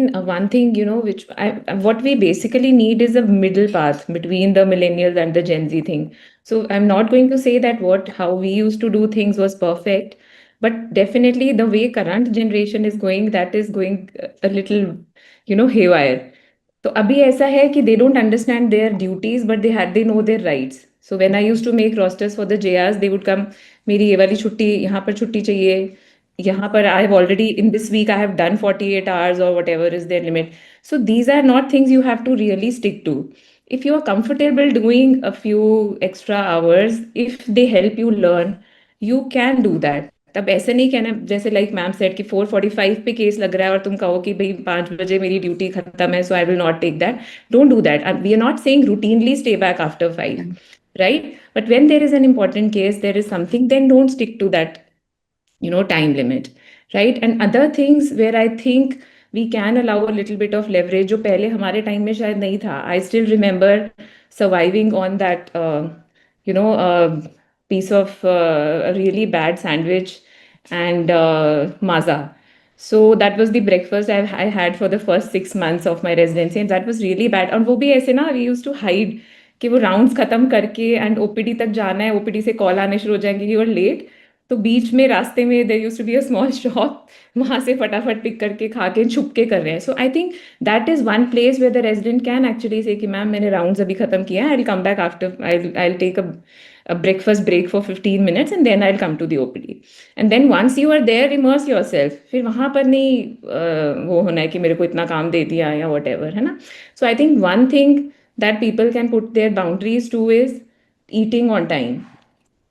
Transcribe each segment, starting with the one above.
again, one thing, which what we basically need is a middle path between the millennials and the Gen Z thing. So I'm not going to say that how we used to do things was perfect, but definitely the way current generation is going, that is going a little, haywire. तो अभी ऐसा है कि they don't understand their duties, but they know their rights. So when I used to make rosters for the JRs, they would come, मेरी ये वाली छुट्टी, यहाँ पर छुट्टी चाहिए, यहाँ पर I have already in this week I have done 48 hours or whatever is their limit. So these are not things you have to really stick to. If you are comfortable doing a few extra hours, if they help you learn, you can do that. तब ऐसे नहीं कहना, जैसे like ma'am said कि 4:45 पे case लग रहा है और तुम कहो कि भाई 5 बजे मेरी ड्यूटी खत्म है, so I will not take that. Don't do that. We are not saying routinely stay back after 5, right? But when there is an important case, there is something, then don't stick to that, time limit, right? And other things where I think we can allow a little bit of leverage, जो पहले हमारे time में शायद नहीं था. I still remember surviving on that, piece of a really bad sandwich and maza. So that was the breakfast I had for the first 6 months of my residency, and that was really bad. और वो भी ऐसे ना, we used to hide कि वो rounds खत्म करके and OPD तक जाना है, ओपीडी से कॉल आने शुरू हो जाएंगे कि यू आर लेट. तो बीच में रास्ते में there used to be a small shop, वहां से फटाफट पिक करके खा के छुप के कर रहे हैं. So I think that is one place where the resident can actually say कि मैम मैंने राउंड्स अभी खत्म किया है, I will come back after, I will take a breakfast break for 15 minutes and then I'll come to the OPD. And then once you are there, immerse yourself. फिर वहाँ पर नहीं वो होना है कि मेरे को इतना काम दे दिया या whatever, है ना? So I think one thing that people can put their boundaries to is eating on time.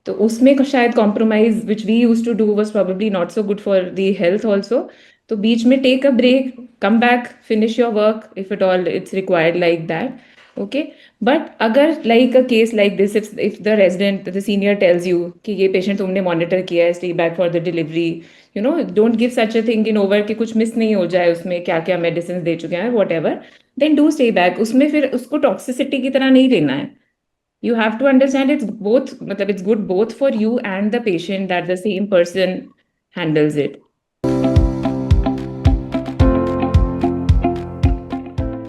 तो उसमें शायद compromise which we use to do was probably not so good for the health also. तो बीच में take a break, come back, finish your work if it all it's required like that. Okay, but अगर like a case like this, if the resident, the senior tells you कि ये patient तुमने monitor किया है, stay back for the delivery, don't give such a thing in over कि कुछ miss नहीं हो जाए, उसमें क्या क्या मेडिसिन दे चुके हैं whatever, then do stay back. उसमें फिर उसको टॉक्सिसिटी की तरह नहीं लेना है. You have to understand it's both, matlab it's good both for you and the patient that the same person handles it.